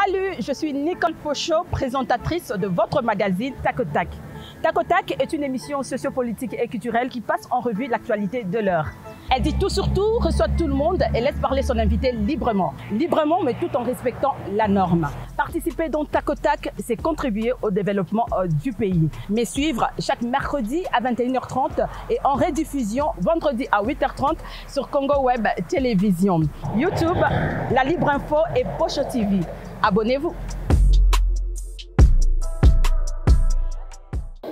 Salut, je suis Nicole Fauchot, présentatrice de votre magazine Tac au Tac. Tac au Tac est une émission sociopolitique et culturelle qui passe en revue l'actualité de l'heure. Elle dit tout sur tout, reçoit tout le monde et laisse parler son invité librement. Librement, mais tout en respectant la norme. Participer donc Tac au Tac, c'est contribuer au développement du pays. Mais suivre chaque mercredi à 21h30 et en rediffusion vendredi à 8h30 sur Congo Web Télévision. YouTube, La Libre Info et Pocho TV. Abonnez-vous.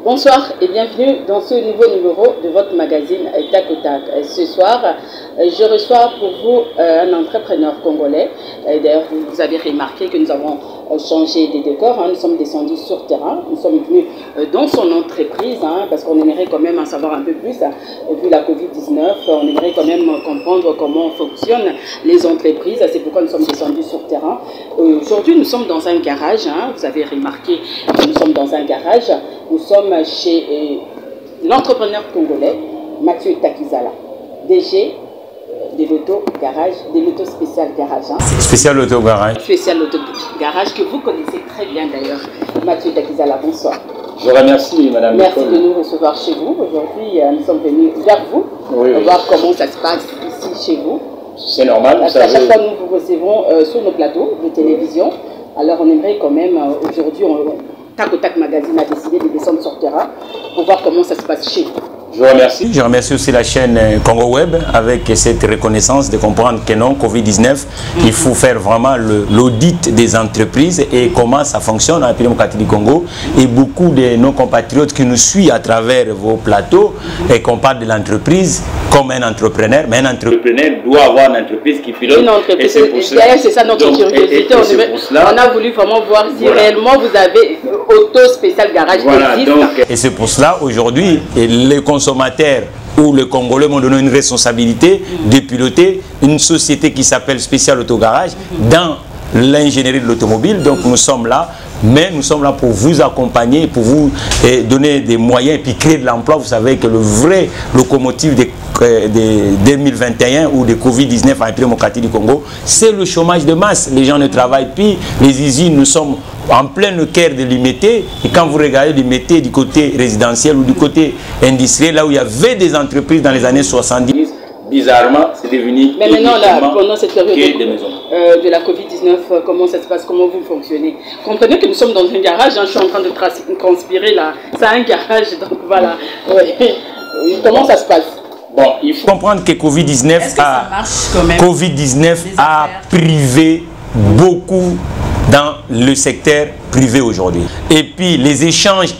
Bonsoir et bienvenue dans ce nouveau numéro de votre magazine Tac au Tac. Ce soir, je reçois pour vous un entrepreneur congolais. D'ailleurs, vous avez remarqué que nous avons changé des décors. Nous sommes descendus sur terrain. Nous sommes venus dans son entreprise parce qu'on aimerait quand même en savoir un peu plus. Vu la Covid-19, on aimerait quand même comprendre comment fonctionnent les entreprises. C'est pourquoi nous sommes descendus sur terrain. Aujourd'hui, nous sommes dans un garage. Vous avez remarqué que nous sommes dans un garage. Nous sommes chez l'entrepreneur congolais Mathieu Takizala, DG de l'auto garage, de l'auto spécial garage. Spécial auto garage. Spécial auto garage que vous connaissez très bien d'ailleurs. Mathieu Takizala, bonsoir. Je remercie Madame Merci Nicole. de nous recevoir chez vous. Aujourd'hui, nous sommes venus vers vous pour voir comment ça se passe ici chez vous. C'est normal, Parce qu'à chaque fois, nous vous recevons sur nos plateaux de télévision. Alors, on aimerait quand même, aujourd'hui, Tac au Tac Magazine a décidé de descendre sur terrain pour voir comment ça se passe chez vous. Je vous remercie. Je remercie aussi la chaîne Congo Web avec cette reconnaissance de comprendre que non, Covid-19, il faut faire vraiment l'audit des entreprises et comment ça fonctionne en République du Congo. Et beaucoup de nos compatriotes qui nous suivent à travers vos plateaux et qu'on parle de l'entreprise comme un entrepreneur. Mais un entrepreneur doit avoir une entreprise qui pilote. Une entreprise, c'est ça notre curiosité. On a voulu vraiment voir si réellement vous avez auto spécial garage. Voilà, et c'est pour cela aujourd'hui, les consommateurs ou les Congolais m'ont donné une responsabilité de piloter une société qui s'appelle Spécial Auto Garage dans l'ingénierie de l'automobile. Donc nous sommes là, mais nous sommes là pour vous accompagner, pour vous donner des moyens et puis créer de l'emploi. Vous savez que le vrai locomotive de 2021 ou de Covid-19 en République démocratique du Congo, c'est le chômage de masse. Les gens ne travaillent plus, les usines, nous sommes en plein cœur de l'Imité. Et quand vous regardez l'Imité du côté résidentiel ou du côté industriel, là où il y avait des entreprises dans les années 70, bizarrement, c'est devenu... Mais maintenant, là, pendant cette période de la Covid-19, comment ça se passe, comment vous fonctionnez? Comprenez que nous sommes dans un garage, je suis en train de transpirer là, c'est un garage, donc voilà. Comment ça se passe? Bon, il faut comprendre que Covid-19 a privé beaucoup dans le secteur privé aujourd'hui. Et puis les échanges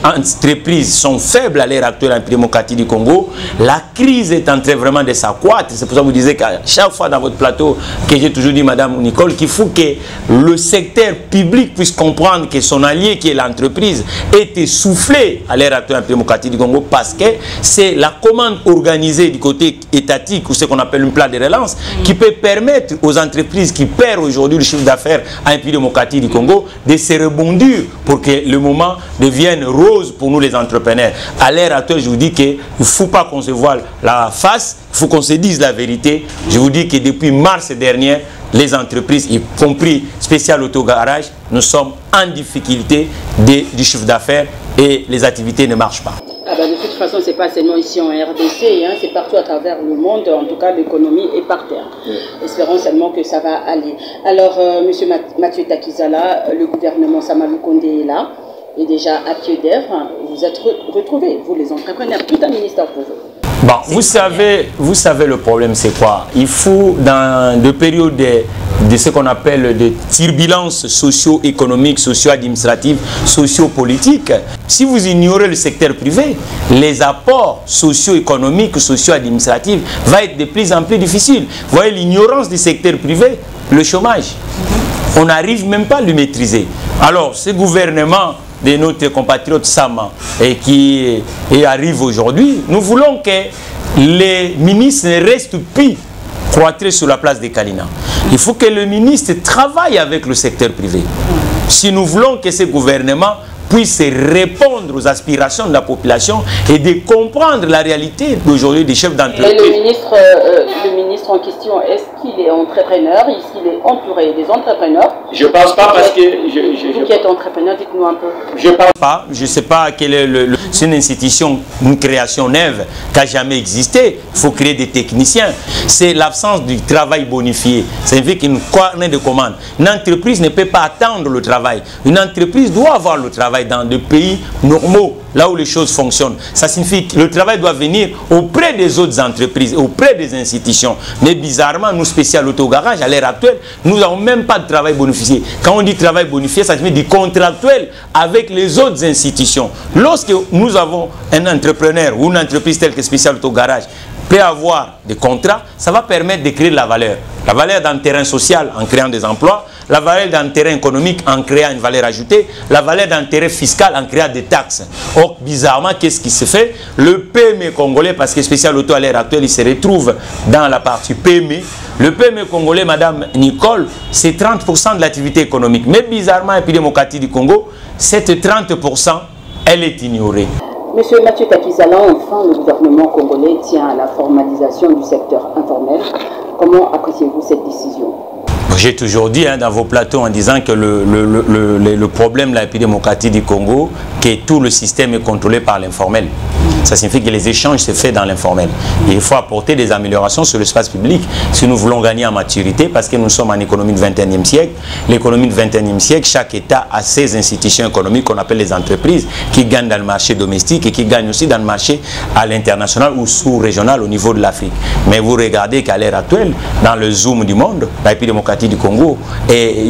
entreprises sont faibles à l'heure actuelle en démocratie du Congo. La crise est en train vraiment de s'accroître. C'est pour ça que vous disiez qu'à chaque fois dans votre plateau, que j'ai toujours dit, Madame Nicole, qu'il faut que le secteur public puisse comprendre que son allié, qui est l'entreprise, est essoufflé à l'heure actuelle en démocratie du Congo parce que c'est la commande organisée du côté étatique ou ce qu'on appelle un plan de relance qui peut permettre aux entreprises qui perdent aujourd'hui le chiffre d'affaires en démocratie du Congo de se rebondir pour que le moment devienne rose pour nous les entrepreneurs. À l'heure actuelle, je vous dis qu'il ne faut pas qu'on se voile la face, il faut qu'on se dise la vérité. Je vous dis que depuis mars dernier, les entreprises, y compris Spécial Auto Garage, nous sommes en difficulté du chiffre d'affaires et les activités ne marchent pas. De toute façon, ce n'est pas seulement ici en RDC, c'est partout à travers le monde. En tout cas, l'économie est par terre. Espérons seulement que ça va aller. Alors, Monsieur Mathieu Takizala, le gouvernement Samalou Kondé est là. Et déjà à pied d'œuvre, vous êtes retrouvés, vous les entrepreneurs, tout un ministère pour vous. Bon, vous savez le problème c'est quoi? Il faut dans des périodes de ce qu'on appelle des turbulences socio-économiques, socio-administratives, socio-politiques. Si vous ignorez le secteur privé, les apports socio-économiques, socio-administratifs vont être de plus en plus difficiles. Vous voyez l'ignorance du secteur privé, le chômage. On n'arrive même pas à le maîtriser. Alors, ce gouvernement de notre compatriote Sama et qui arrive aujourd'hui, nous voulons que les ministres ne restent plus croître sur la place des Kalina. Il faut que le ministre travaille avec le secteur privé. Si nous voulons que ce gouvernement puisse répondre aux aspirations de la population et de comprendre la réalité d'aujourd'hui des chefs d'entreprise. Et le ministre en question, est-ce qu'il est entrepreneur? Est-ce qu'il est entouré des entrepreneurs? Je ne pense pas parce que... Vous qui êtes entrepreneur, dites-nous un peu. Je ne pense pas. Je ne sais pas quelle est c'est une institution, une création neuve qui n'a jamais existé. Il faut créer des techniciens. C'est l'absence du travail bonifié. Ça veut dire qu'une corne de commande. Une entreprise ne peut pas attendre le travail. Une entreprise doit avoir le travail dans des pays normaux, là où les choses fonctionnent. Ça signifie que le travail doit venir auprès des autres entreprises, auprès des institutions. Mais bizarrement, nous, spécial autogarage, à l'heure actuelle, nous n'avons même pas de travail bonifié. Quand on dit travail bonifié, ça signifie du contractuel avec les autres institutions. Lorsque nous avons un entrepreneur ou une entreprise telle que spécial autogarage, peut avoir des contrats, ça va permettre de créer de la valeur. La valeur dans le terrain social en créant des emplois, la valeur dans le terrain économique en créant une valeur ajoutée, la valeur dans le terrain fiscal en créant des taxes. Or, bizarrement, qu'est-ce qui se fait? Le PME congolais, parce que spécial auto à l'heure actuelle, il se retrouve dans la partie PME. Le PME congolais, Madame Nicole, c'est 30% de l'activité économique. Mais bizarrement, et puis démocratie du Congo, cette 30%, elle est ignorée. Monsieur Mathieu Takizala, enfin, le gouvernement congolais tient à la formalisation du secteur informel. Comment appréciez-vous cette décision? J'ai toujours dit dans vos plateaux en disant que le problème de la démocratie du Congo, que tout le système est contrôlé par l'informel. Ça signifie que les échanges se font dans l'informel. Il faut apporter des améliorations sur l'espace public si nous voulons gagner en maturité, parce que nous sommes en économie du 21e siècle. L'économie du 21e siècle, chaque État a ses institutions économiques qu'on appelle les entreprises, qui gagnent dans le marché domestique et qui gagnent aussi dans le marché à l'international ou sous-régional au niveau de l'Afrique. Mais vous regardez qu'à l'heure actuelle, dans le zoom du monde, la démocratie du Congo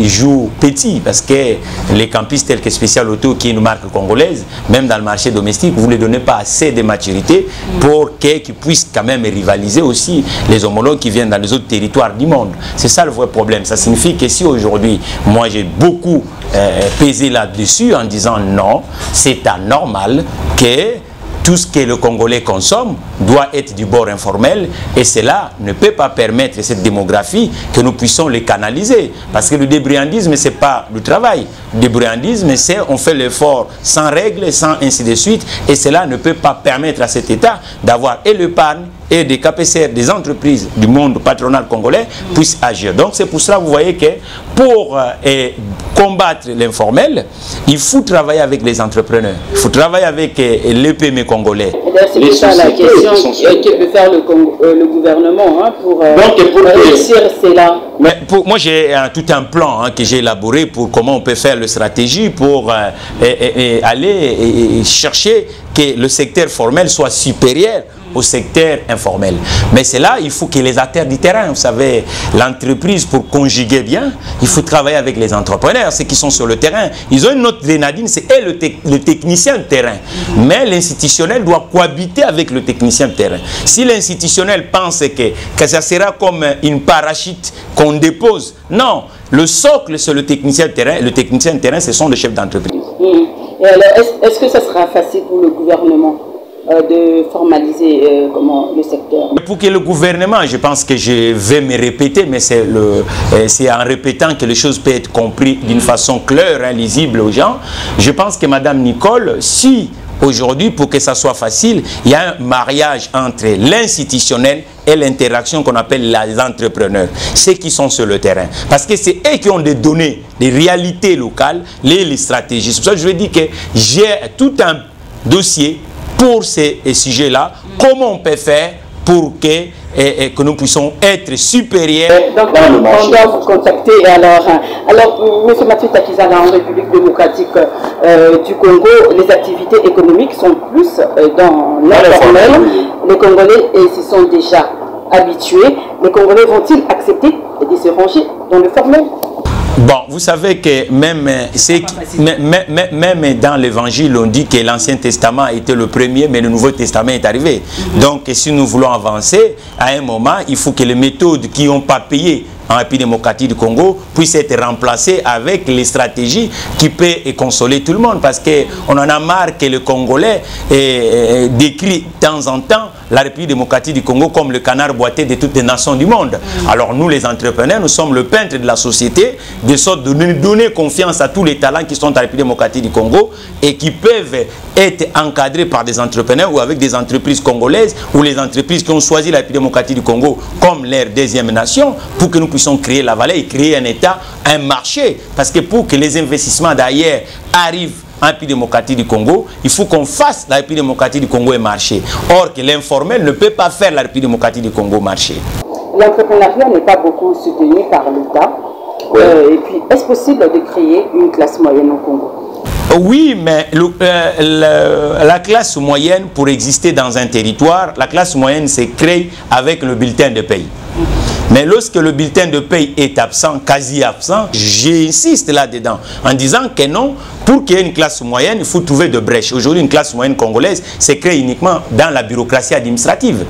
joue petit, parce que les campus tels que Spécial Auto, qui est une marque congolaise, même dans le marché domestique, vous ne les donnez pas assez de maturité pour qu'ils puissent quand même rivaliser aussi les homologues qui viennent dans les autres territoires du monde. C'est ça le vrai problème. Ça signifie que si aujourd'hui, moi j'ai beaucoup pesé là-dessus en disant non, c'est anormal que tout ce que le Congolais consomme doit être du bord informel, et cela ne peut pas permettre cette démographie que nous puissions les canaliser. Parce que le débrouillardisme, ce n'est pas le travail. Le débrouillardisme, c'est on fait l'effort sans règles, sans ainsi de suite, et cela ne peut pas permettre à cet État d'avoir et l'épargne et des KPCR, des entreprises du monde patronal congolais puissent agir. Donc c'est pour cela que vous voyez que pour combattre l'informel, il faut travailler avec les entrepreneurs, il faut travailler avec les PME congolais. C'est ça la question que peut faire le gouvernement pour réussir cela. Mais moi j'ai tout un plan que j'ai élaboré pour comment on peut faire la stratégie pour aller chercher que le secteur formel soit supérieur au secteur informel. Mais c'est là, il faut que les acteurs du terrain, vous savez, l'entreprise, pour conjuguer bien, il faut travailler avec les entrepreneurs, ceux qui sont sur le terrain. Ils ont une autre grénadine, c'est le technicien de terrain. Mais l'institutionnel doit cohabiter avec le technicien de terrain. Si l'institutionnel pense que ça sera comme une parachute qu'on dépose, non, le socle c'est le technicien de terrain, et le technicien de terrain, ce sont les chefs d'entreprise. Et alors, est-ce que ça sera facile pour le gouvernement de formaliser le secteur? Pour que le gouvernement, je pense que je vais me répéter, mais c'est en répétant que les choses peuvent être comprises d'une façon claire, lisible aux gens. Je pense que Madame Nicole, si aujourd'hui, pour que ça soit facile, il y a un mariage entre l'institutionnel et l'interaction qu'on appelle les entrepreneurs, ceux qui sont sur le terrain. Parce que c'est eux qui ont des données, des réalités locales, les stratégies. C'est pour ça que je veux dire que j'ai tout un dossier pour ces sujets-là, comment on peut faire pour que nous puissions être supérieurs. Donc, on doit vous contacter. Alors M. Mathieu Takizala, en République démocratique du Congo, les activités économiques sont plus dans l'informel. Les Congolais s'y sont déjà habitués. Les Congolais vont-ils accepter de se ranger dans le formel? Bon, vous savez que même dans l'évangile, on dit que l'Ancien Testament était le premier, mais le Nouveau Testament est arrivé. Donc, si nous voulons avancer, à un moment, il faut que les méthodes qui n'ont pas payé en République démocratique du Congo puisse être remplacé avec les stratégies qui peuvent consoler tout le monde. Parce qu'on en a marre que le Congolais décrit de temps en temps la République démocratique du Congo comme le canard boiteux de toutes les nations du monde. Alors nous, les entrepreneurs, nous sommes le peintre de la société, de sorte de donner confiance à tous les talents qui sont en République démocratique du Congo et qui peuvent être encadrés par des entrepreneurs ou avec des entreprises congolaises ou les entreprises qui ont choisi la République démocratique du Congo comme leur deuxième nation pour que nous puissions créer la valeur et créer un État, un marché. Parce que pour que les investissements d'ailleurs arrivent en République démocratique du Congo, il faut qu'on fasse la République démocratique du Congo un marché. Or que l'informel ne peut pas faire la République démocratique du Congo marché. L'entrepreneuriat n'est pas beaucoup soutenu par l'État. Et puis, est-ce possible de créer une classe moyenne au Congo? Oui, mais la classe moyenne, pour exister dans un territoire, la classe moyenne se crée avec le bulletin de paye. Mais lorsque le bulletin de paye est absent, quasi absent, j'insiste là-dedans en disant que non, pour qu'il y ait une classe moyenne, il faut trouver de brèches. Aujourd'hui, une classe moyenne congolaise se crée uniquement dans la bureaucratie administrative.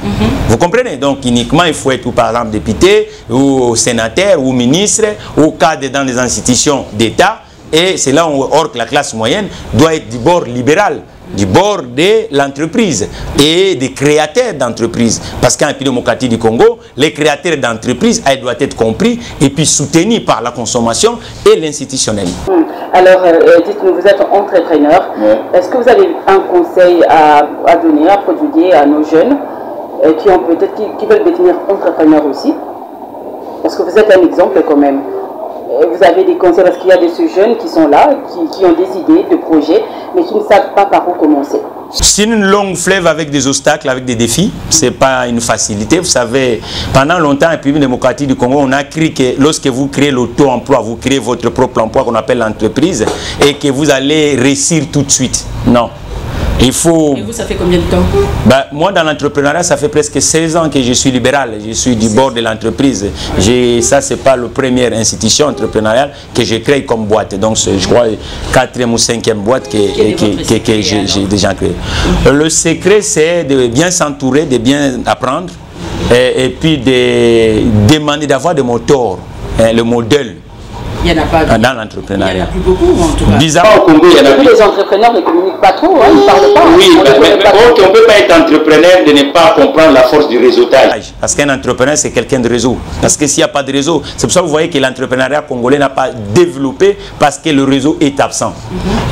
Vous comprenez? Donc, uniquement, il faut être, par exemple, député, ou sénateur, ou ministre, ou cadre dans des institutions d'État. Et c'est là où or que la classe moyenne doit être du bord libéral, du bord de l'entreprise et des créateurs d'entreprises. Parce qu'en République démocratique du Congo, les créateurs d'entreprises doivent être compris et puis soutenus par la consommation et l'institutionnel. Alors, dites-nous, vous êtes entrepreneur. Est-ce que vous avez un conseil à donner, à prodiguer à nos jeunes qui ont peut-être qui veulent devenir entrepreneurs aussi? Parce que vous êtes un exemple quand même. Vous avez des conseils parce qu'il y a de ces jeunes qui sont là, qui ont des idées, de projets, mais qui ne savent pas par où commencer. C'est une longue fleuve avec des obstacles, avec des défis. Ce n'est pas une facilité. Vous savez, pendant longtemps, en République démocratique du Congo, on a cru que lorsque vous créez l'auto-emploi, vous créez votre propre emploi qu'on appelle l'entreprise et que vous allez réussir tout de suite. Non. Il faut... Et vous, ça fait combien de temps? Moi, dans l'entrepreneuriat, ça fait presque 16 ans que je suis libéral. Je suis du bord de l'entreprise. Ça, ce n'est pas la première institution entrepreneuriale que j'ai créée comme boîte. Donc, je crois, 4e ou 5e boîte que j'ai déjà créée. Le secret, c'est de bien s'entourer, de bien apprendre et puis de demander d'avoir des moteurs, le modèle. Il n'y en a pas dans l'entrepreneuriat. Il n'y en a plus beaucoup, en tout cas. Bizarrement, au Congo, il y en a plus. Les entrepreneurs ne communiquent pas trop, hein, ils ne parlent pas. Oui, mais on ne peut pas être entrepreneur de ne pas comprendre la force du réseautage. Parce qu'un entrepreneur, c'est quelqu'un de réseau. Parce que s'il n'y a pas de réseau, c'est pour ça que vous voyez que l'entrepreneuriat congolais n'a pas développé parce que le réseau est absent.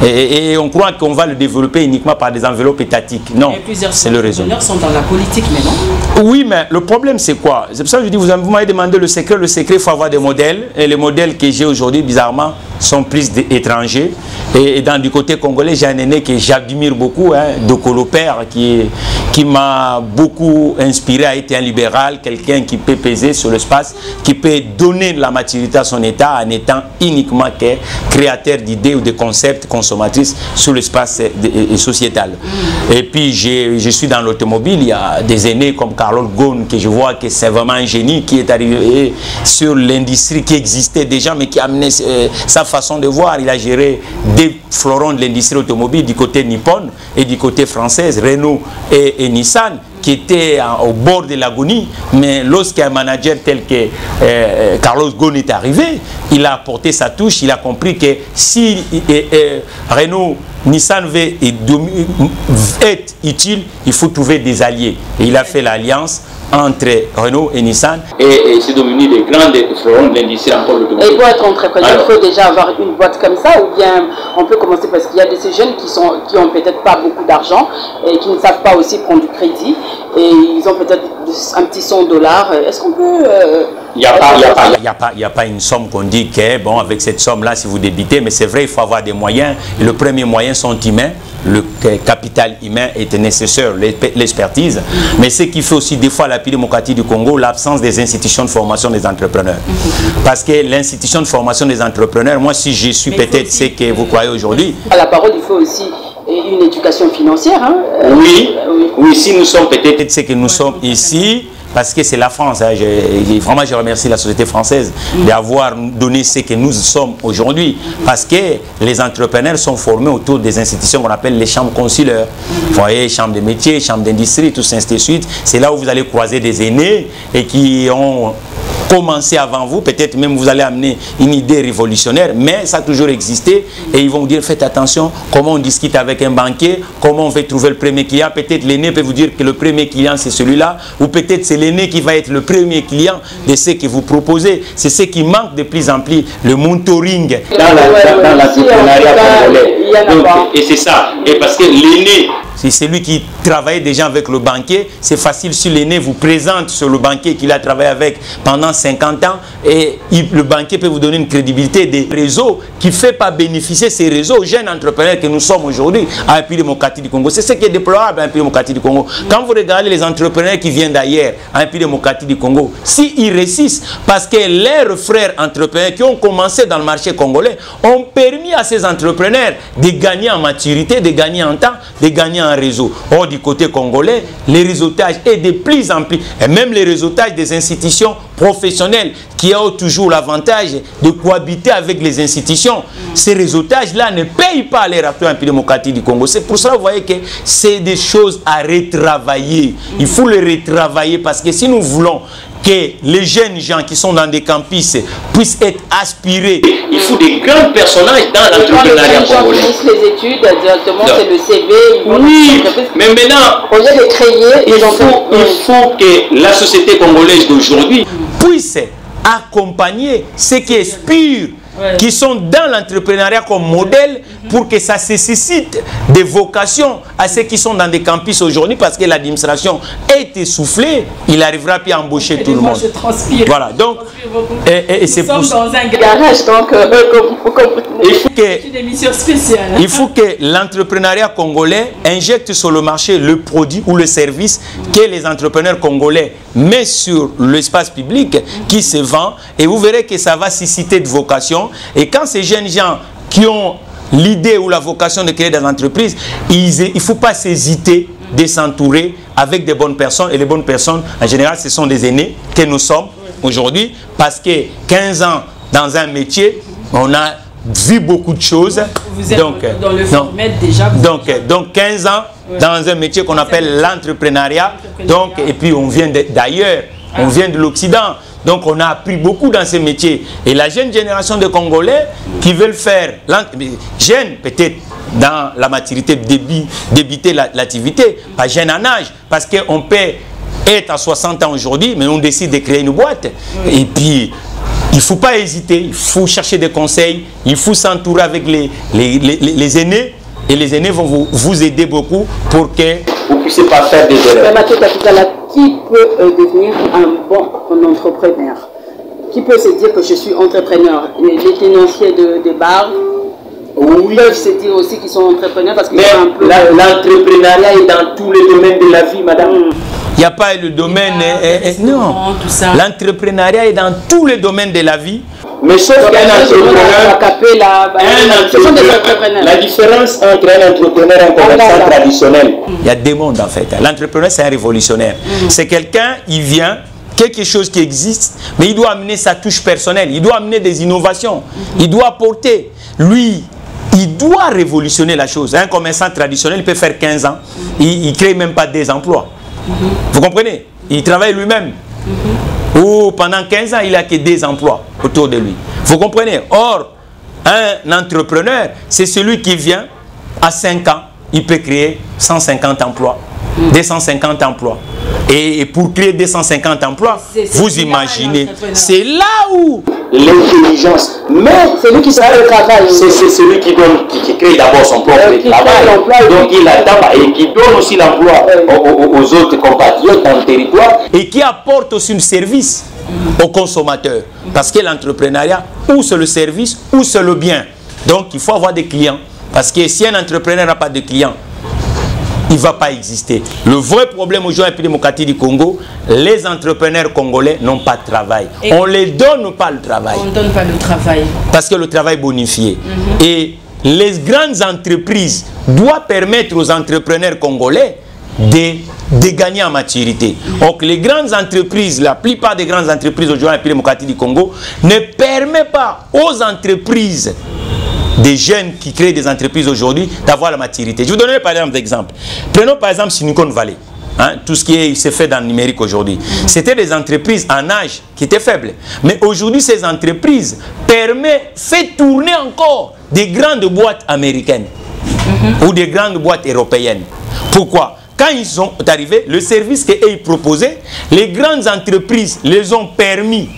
Et on croit qu'on va le développer uniquement par des enveloppes étatiques. Non, c'est le réseau. Les entrepreneurs sont dans la politique, mais non. Oui, mais le problème, c'est quoi? C'est pour ça que je dis, vous m'avez demandé le secret. Le secret, il faut avoir des modèles. Et les modèles que j'ai aujourd'hui, bizarrement, sont plus étrangers. Et du côté congolais, j'ai un aîné que j'admire beaucoup, Dokolo Père, qui m'a beaucoup inspiré à être un libéral, quelqu'un qui peut peser sur l'espace, qui peut donner de la maturité à son État en étant uniquement créateur d'idées ou de concepts consommatrices sur l'espace sociétal. Et puis, je suis dans l'automobile, il y a des aînés comme Carlos Ghosn, que je vois que c'est vraiment un génie qui est arrivé sur l'industrie qui existait déjà, mais qui a amené sa façon de voir. Il a géré des fleurons de l'industrie automobile du côté nippon et du côté française, Renault et Nissan, qui étaient au bord de l'agonie. Mais lorsqu'un manager tel que Carlos Ghosn est arrivé, il a apporté sa touche, il a compris que si Renault, Nissan veut être utile, il faut trouver des alliés. Et il a fait l'alliance entre Renault et Nissan. Et c'est devenu des grands fleurons de l'industrie encore l'automobile. Et pour être entrepreneur, il faut déjà avoir une boîte comme ça, ou bien on peut commencer parce qu'il y a de ces jeunes qui ont peut-être pas beaucoup d'argent et qui ne savent pas aussi prendre du crédit et ils ont peut-être un petit $100. Est-ce qu'on peut... Il n'y a pas une somme qu'on dit que, bon, avec cette somme-là, si vous débitez, mais c'est vrai, il faut avoir des moyens. Et le premier moyen sont humains. Le capital humain était nécessaire, l'expertise. Mais ce qui fait aussi des fois la République démocratique du Congo, l'absence des institutions de formation des entrepreneurs. Parce que l'institution de formation des entrepreneurs, moi, si je suis peut-être ce que vous croyez aujourd'hui... À la parole, il faut aussi une éducation financière. Hein. Oui, si nous sommes peut-être ce que nous sommes ici... Parce que c'est la France. Hein. Vraiment, je remercie la société française d'avoir donné ce que nous sommes aujourd'hui. Parce que les entrepreneurs sont formés autour des institutions qu'on appelle les chambres consulaires. Vous voyez, chambres de métiers, chambres d'industrie, tout ça, ainsi de suite. C'est là où vous allez croiser des aînés et qui commencé avant vous, peut-être même vous allez amener une idée révolutionnaire, mais ça a toujours existé et ils vont vous dire faites attention, comment on discute avec un banquier, comment on fait trouver le premier client, peut-être l'aîné peut vous dire que le premier client c'est celui-là, ou peut-être c'est l'aîné qui va être le premier client de ce que vous proposez. C'est ce qui manque de plus en plus, le mentoring dans l'entrepreneuriat congolais. Et c'est ça, et parce que l'aîné, c'est celui qui travaillait déjà avec le banquier. C'est facile si l'aîné vous présente sur le banquier qu'il a travaillé avec pendant 50 ans et le banquier peut vous donner une crédibilité des réseaux qui ne fait pas bénéficier ces réseaux aux jeunes entrepreneurs que nous sommes aujourd'hui à République démocratique du Congo. C'est ce qui est déplorable à République démocratique du Congo. Quand vous regardez les entrepreneurs qui viennent d'ailleurs à République démocratique du Congo, s'ils réussissent parce que leurs frères entrepreneurs qui ont commencé dans le marché congolais ont permis à ces entrepreneurs de gagner en maturité, de gagner en temps, de gagner en réseau. Or, du côté congolais, les réseautages est de plus en plus, et même les réseautages des institutions professionnelles qui ont toujours l'avantage de cohabiter avec les institutions, ces réseautages-là ne payent pas les rapports en démocratique du Congo. C'est pour ça que vous voyez que c'est des choses à retravailler. Il faut les retravailler parce que si nous voulons que les jeunes gens qui sont dans des campus puissent être aspirés, il faut des grands personnages dans l'entrepreneuriat congolais. Les études directement, c'est le CV. Oui, mais maintenant, au lieu de créer, il faut que la société congolaise d'aujourd'hui puisse accompagner ceux qui aspirent, qui sont dans l'entrepreneuriat comme modèle pour que ça se suscite des vocations à ceux qui sont dans des campus aujourd'hui parce que l'administration est essoufflée, il arrivera puis à embaucher tout le monde. Voilà, donc, et c'est pour ça. Dans un garage, donc, vous comprenez. C'est une émission spéciale. Il faut que l'entrepreneuriat congolais injecte sur le marché le produit ou le service que les entrepreneurs congolais mettent sur l'espace public qui se vend et vous verrez que ça va susciter de vocations. Et quand ces jeunes gens qui ont l'idée ou la vocation de créer des entreprises, il ne faut pas s'hésiter de s'entourer avec des bonnes personnes. Et les bonnes personnes, en général, ce sont des aînés que nous sommes aujourd'hui. Parce que 15 ans dans un métier, on a vu beaucoup de choses. Vous êtes dans le formel déjà. Donc 15 ans dans un métier qu'on appelle l'entrepreneuriat. Donc, et puis on vient d'ailleurs, on vient de l'Occident. Donc on a appris beaucoup dans ces métiers. Et la jeune génération de Congolais qui veulent faire, jeune peut-être dans la maturité, débuter l'activité, pas jeune en âge, parce qu'on peut être à 60 ans aujourd'hui, mais on décide de créer une boîte. Et puis, il ne faut pas hésiter, il faut chercher des conseils, il faut s'entourer avec les aînés. Et les aînés vont vous aider beaucoup pour que vous ne puissiez pas faire des erreurs. Qui peut devenir un bon entrepreneur? Qui peut se dire que je suis entrepreneur? Les tenanciers de bars peuvent se dire aussi qu'ils sont entrepreneurs parce qu'ils sont un peu... L'entrepreneuriat est dans tous les domaines de la vie, madame. Il n'y a pas le domaine... non, l'entrepreneuriat est dans tous les domaines de la vie. Mais sauf qu'un entrepreneur, la différence entre un entrepreneur et un commerçant traditionnel, il y a deux mondes en fait. L'entrepreneur, c'est un révolutionnaire. C'est quelqu'un, il vient, quelque chose qui existe, mais il doit amener sa touche personnelle, il doit amener des innovations, il doit apporter, lui, il doit révolutionner la chose. Un commerçant traditionnel, il peut faire 15 ans, il ne crée même pas des emplois. Vous comprenez? Il travaille lui-même. Ou pendant 15 ans, il n'a que des emplois autour de lui. Vous comprenez? Or, un entrepreneur, c'est celui qui vient à 5 ans, il peut créer 150 emplois, 250 emplois. Et pour créer 250 emplois, vous imaginez, c'est là où l'intelligence, mais celui qui fait le travail, c'est celui qui crée d'abord son propre travail, donc il attend et qui donne aussi l'emploi aux autres compatriotes dans le territoire et qui apporte aussi un service aux consommateurs. Parce que l'entrepreneuriat, ou c'est le service, ou c'est le bien. Donc il faut avoir des clients. Parce que si un entrepreneur n'a pas de clients, il ne va pas exister. Le vrai problème aujourd'hui en République démocratique du Congo, les entrepreneurs congolais n'ont pas de travail. Et on ne les donne pas le travail. On ne donne pas le travail. Parce que le travail est bonifié. Et les grandes entreprises doivent permettre aux entrepreneurs congolais de gagner en maturité. Donc les grandes entreprises, la plupart des grandes entreprises aujourd'hui en République démocratique du Congo ne permettent pas aux entreprises des jeunes qui créent des entreprises aujourd'hui d'avoir la maturité. Je vous donnerai par exemple d'exemple. Prenons par exemple Silicon Valley. hein, tout ce qui s'est fait dans le numérique aujourd'hui. C'était des entreprises en âge qui étaient faibles. Mais aujourd'hui, ces entreprises fait tourner encore des grandes boîtes américaines ou des grandes boîtes européennes. Pourquoi? Quand ils sont arrivés, le service qu'ils proposaient, les grandes entreprises les ont permis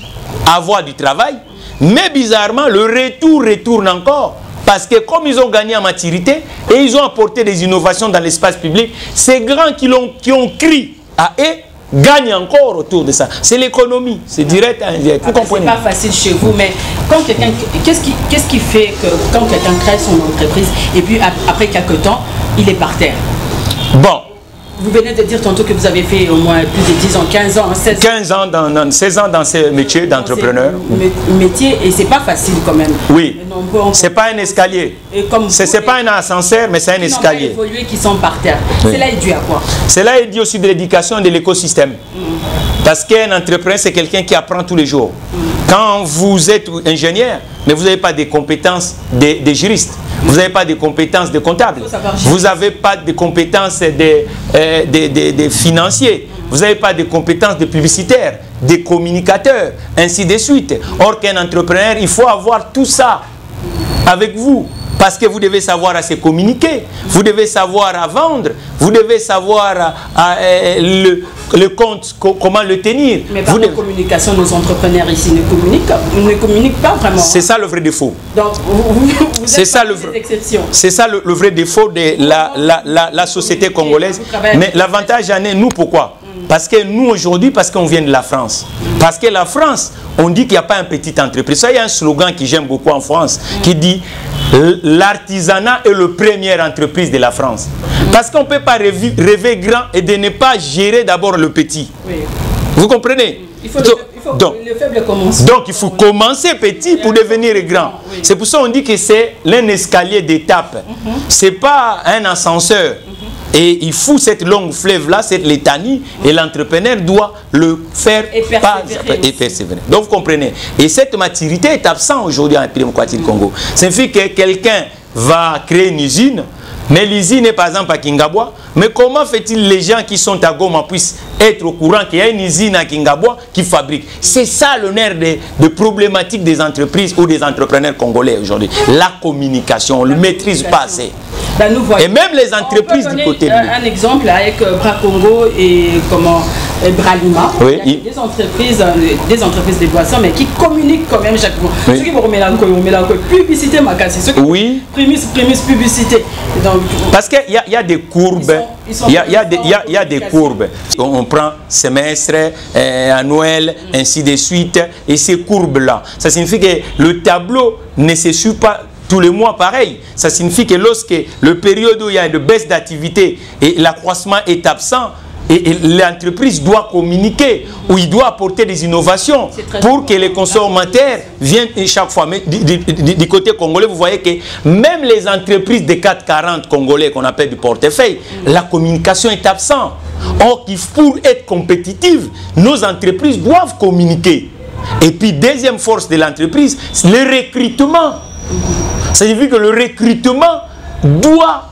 d'avoir du travail, mais bizarrement, le retour retourne encore. Parce que comme ils ont gagné en maturité et ils ont apporté des innovations dans l'espace public, ces grands qui ont crié à eux gagnent encore autour de ça. C'est l'économie, c'est direct à indirect. Vous comprenez? C'est pas facile chez vous, mais quand quelqu'un, qu'est-ce qui fait que quand quelqu'un crée son entreprise et puis après quelques temps, il est par terre? Bon. Vous venez de dire tantôt que vous avez fait au moins plus de 10 ans, 15 ans, 16 ans. 15 ans, 16 ans dans ce métier d'entrepreneur. Métier, et c'est pas facile quand même. Oui. C'est pas un escalier. C'est pas un ascenseur, mais c'est un escalier. Évolué qui sont par terre. Oui. Cela est dû à quoi? Cela est dû aussi de l'éducation de l'écosystème. Parce qu'un entrepreneur, c'est quelqu'un qui apprend tous les jours. Quand vous êtes ingénieur, mais vous n'avez pas des compétences de juristes, vous n'avez pas de compétences de comptables, vous n'avez pas de compétences de financiers, vous n'avez pas de compétences de publicitaires, de communicateurs, ainsi de suite. Or qu'un entrepreneur, il faut avoir tout ça avec vous. Parce que vous devez savoir à se communiquer, vous devez savoir à vendre, vous devez savoir le compte, comment le tenir. Mais par la communication, nos entrepreneurs ici ne communiquent pas vraiment. C'est ça le vrai défaut. Donc, c'est ça le vrai défaut de la société congolaise. Mais l'avantage en est, nous, pourquoi? Parce que nous, aujourd'hui, parce qu'on vient de la France. Parce que la France, on dit qu'il n'y a pas une petite entreprise. Ça, il y a un slogan que j'aime beaucoup en France, qui dit « L'artisanat est la première entreprise de la France ». Parce qu'on ne peut pas rêver grand et de ne pas gérer d'abord le petit. Oui. Vous comprenez? Donc, il faut commencer petit pour devenir grand. Oui. C'est pour ça qu'on dit que c'est un escalier d'étapes. Ce n'est pas un ascenseur. Et il faut cette longue fleuve-là, cette létanie, et l'entrepreneur doit le faire et persévérer. Donc vous comprenez. Et cette maturité est absente aujourd'hui en République démocratique du Congo. Ça signifie que quelqu'un va créer une usine, mais l'usine est par exemple à Kingabwa. Mais comment fait-il les gens qui sont à Goma puissent être au courant qu'il y a une usine à Kingabwa qui fabrique? C'est ça le nerf de problématiques des entreprises ou des entrepreneurs congolais aujourd'hui. La communication, on ne le maîtrise pas assez. Ben, et même les entreprises du côté de un exemple avec Bracongo et Bralima, oui, il y a des entreprises de boissons, mais qui communiquent quand même chaque jour. Oui. Ceux qui vont remettre publicité, ceux qui oui. Prémisse, publicité. Donc, parce qu'il y a des courbes. Il y a des courbes. On prend semestre, annuel, ainsi de suite. Et ces courbes-là, ça signifie que le tableau ne se suit pas tous les mois pareil. Ça signifie que lorsque le période où il y a une baisse d'activité et l'accroissement est absent, et l'entreprise doit communiquer ou il doit apporter des innovations pour que les consommateurs viennent chaque fois. Mais du côté congolais, vous voyez que même les entreprises des 440 congolais qu'on appelle du portefeuille, la communication est absente. Or, pour être compétitive, nos entreprises doivent communiquer. Et puis, deuxième force de l'entreprise, c'est le recrutement. Ça signifie que le recrutement doit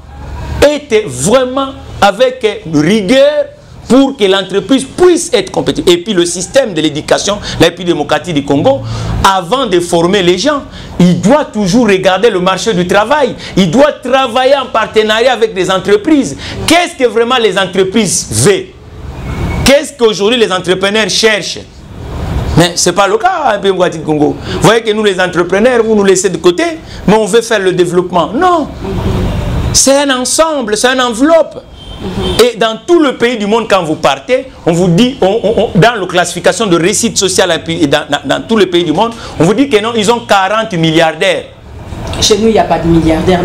être vraiment avec rigueur pour que l'entreprise puisse être compétitive. Et puis le système de l'éducation, la République démocratique du Congo, avant de former les gens, il doit toujours regarder le marché du travail. Il doit travailler en partenariat avec des entreprises. Qu'est-ce que vraiment les entreprises veulent? Qu'est-ce qu'aujourd'hui les entrepreneurs cherchent? Mais ce n'est pas le cas en République démocratique du Congo. Vous voyez que nous les entrepreneurs, vous nous laissez de côté, mais on veut faire le développement. Non. C'est un ensemble, c'est une enveloppe. Et dans tout le pays du monde, quand vous partez, on vous dit, dans la classification de réussite sociale dans tous les pays du monde, on vous dit que non, ils ont 40 milliardaires. Chez nous, il n'y a pas de milliardaires.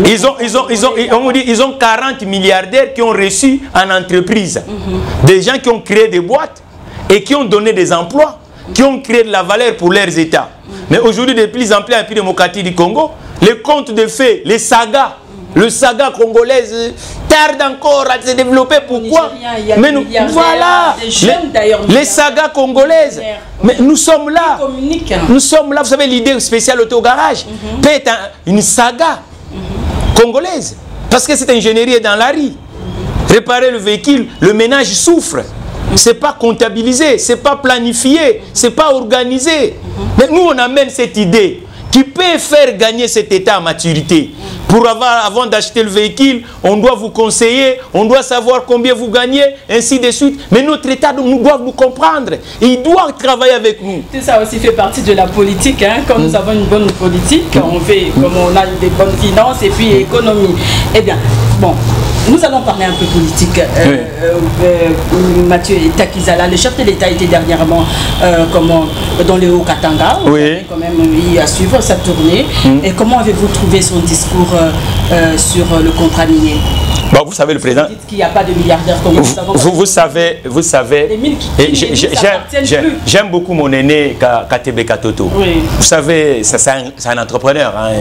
On vous dit ils ont 40 milliardaires qui ont reçu en entreprise. Des gens qui ont créé des boîtes et qui ont donné des emplois, qui ont créé de la valeur pour leurs États. Mais aujourd'hui, de plus en plus en République démocratique du Congo, les contes de fées, les sagas, le saga congolaise tarde encore à se développer. Pourquoi? Mais nous, voilà, les sagas congolaises. Mais nous sommes là. Nous sommes là. Vous savez, l'idée spéciale auto-garage peut être une saga congolaise. Parce que cette ingénierie est dans la rue. Réparer le véhicule, le ménage souffre. C'est pas comptabilisé, c'est pas planifié, c'est pas organisé. Mais nous, on amène cette idée qui peut faire gagner cet état à maturité. Avant d'acheter le véhicule, on doit vous conseiller, on doit savoir combien vous gagnez, ainsi de suite. Mais notre État doit nous comprendre. Et il doit travailler avec nous. Tout ça aussi fait partie de la politique. Hein. Quand nous avons une bonne politique, on fait comme on a des bonnes finances et puis économie. Eh bien, bon, nous allons parler un peu politique. Mathieu Takizala, le chef de l'État était dernièrement dans le Haut-Katanga. Oui. Quand même eu à suivre sa tournée. Et comment avez-vous trouvé son discours sur le contrat minier? Bon, vous savez, le président... Vous dites qu'il n'y a pas de milliardaires comme vous savez, j'aime beaucoup mon aîné Katebe Katoto. Oui. Vous savez, c'est un entrepreneur. Hein,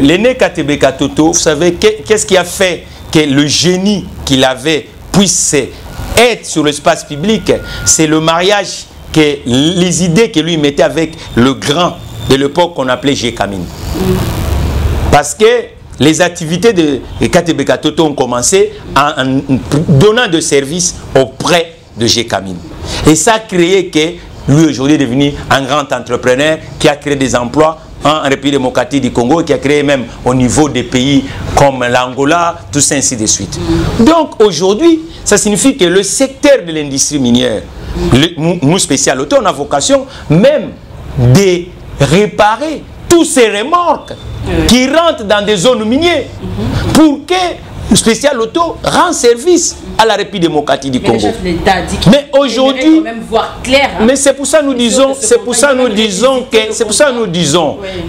l'aîné Katebe Katoto, vous savez, qu'est-ce qui a fait que le génie qu'il avait puisse être sur l'espace public? C'est le mariage, les idées que lui mettait avec le grand de l'époque qu'on appelait Gécamine. Parce que les activités de Katebe Katoto ont commencé en donnant de services auprès de Gécamine. Et ça a créé que lui aujourd'hui est devenu un grand entrepreneur qui a créé des emplois en République démocratique du Congo, qui a créé même au niveau des pays comme l'Angola, tout ça ainsi de suite. Donc aujourd'hui, ça signifie que le secteur de l'industrie minière, nous spécial auto, on a vocation même de réparer tous ces remorques qui rentrent dans des zones minières pour que le spécial auto rende service à la République démocratique du Congo. Le chef de l'État dit qu'il aujourd'hui, quand même voir clair. Hein. Mais c'est pour ça nous disons,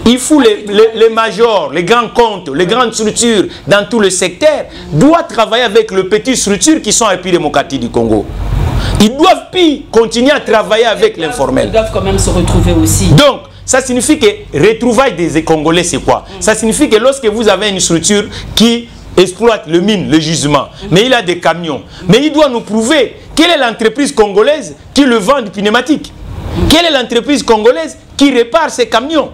il faut les majors, les grands comptes, les grandes structures dans tout le secteur doivent travailler avec les petites structures qui sont à la République démocratique du Congo. Ils doivent puis continuer à travailler avec l'informel. Ils doivent quand même se retrouver aussi. Donc, ça signifie que retrouvailles des Congolais, c'est quoi? Ça signifie que lorsque vous avez une structure qui exploite le mine, le gisement, mais il a des camions, mais il doit nous prouver quelle est l'entreprise congolaise qui le vend du pneumatique. Quelle est l'entreprise congolaise qui répare ces camions?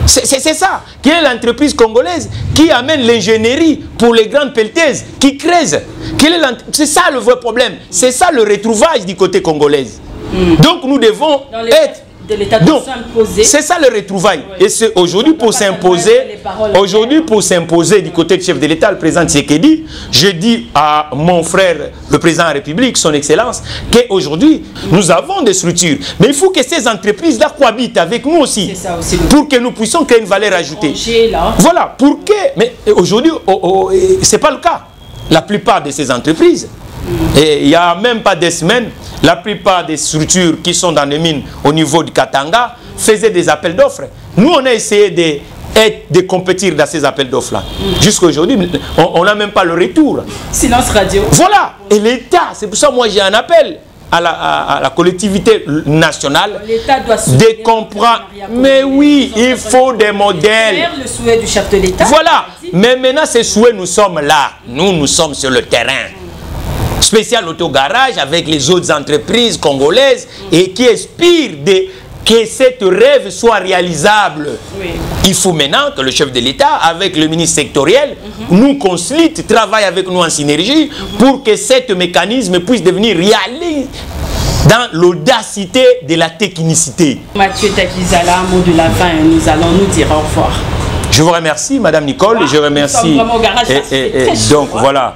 C'est ça. Quelle est l'entreprise congolaise qui amène l'ingénierie pour les grandes pelleteuses, qui creusent? C'est ça le vrai problème. C'est ça le retrouvaille du côté congolais. Donc nous devons être... Donc, c'est ça le retrouvaille. Oui. Et c'est aujourd'hui pour s'imposer, du côté du chef de l'État, le président Tshisekedi, je dis à mon frère, le président de la République, son Excellence, qu'aujourd'hui, nous avons des structures. Mais il faut que ces entreprises-là cohabitent avec nous aussi, pour que nous puissions créer une valeur ajoutée. Voilà, pour que... Mais aujourd'hui, ce n'est pas le cas. La plupart de ces entreprises, et il n'y a même pas des semaines, la plupart des structures qui sont dans les mines au niveau du Katanga faisaient des appels d'offres. Nous, on a essayé de compétir dans ces appels d'offres-là. Jusqu'à aujourd'hui, on n'a même pas le retour. Silence radio. Voilà. Et l'État, c'est pour ça que moi j'ai un appel à la collectivité nationale de comprendre. Mais oui, il faut des modèles. Le souhait du chef de l'État. Voilà. Mais maintenant, ces souhaits, nous sommes là. Nous sommes sur le terrain. Spécial autogarage avec les autres entreprises congolaises et qui aspirent que cette rêve soit réalisable. Oui. Il faut maintenant que le chef de l'État, avec le ministre sectoriel, nous consulte, travaille avec nous en synergie pour que ce mécanisme puisse devenir réaliste dans l'audacité de la technicité. Mathieu Takizala, mot de la fin, nous allons nous dire au revoir. Je vous remercie, Madame Nicole, et je remercie. Donc voilà.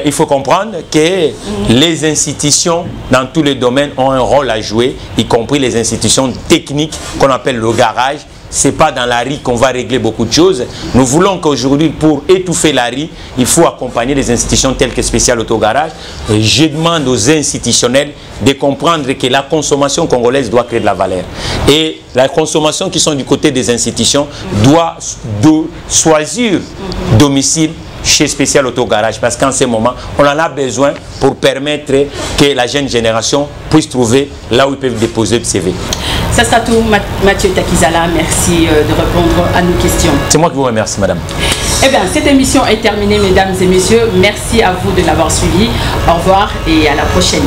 Il faut comprendre que les institutions dans tous les domaines ont un rôle à jouer, y compris les institutions techniques qu'on appelle le garage. Ce n'est pas dans la rue qu'on va régler beaucoup de choses. Nous voulons qu'aujourd'hui, pour étouffer la rue, il faut accompagner les institutions telles que Spécial Autogarage. Je demande aux institutionnels de comprendre que la consommation congolaise doit créer de la valeur. Et la consommation qui sont du côté des institutions doit choisir domicile chez Spécial Autogarage, parce qu'en ce moment, on en a besoin pour permettre que la jeune génération puisse trouver là où ils peuvent déposer le CV. Ça sera tout, Mathieu Takizala. Merci de répondre à nos questions. C'est moi qui vous remercie, madame. Eh bien, cette émission est terminée, mesdames et messieurs. Merci à vous de l'avoir suivi. Au revoir et à la prochaine.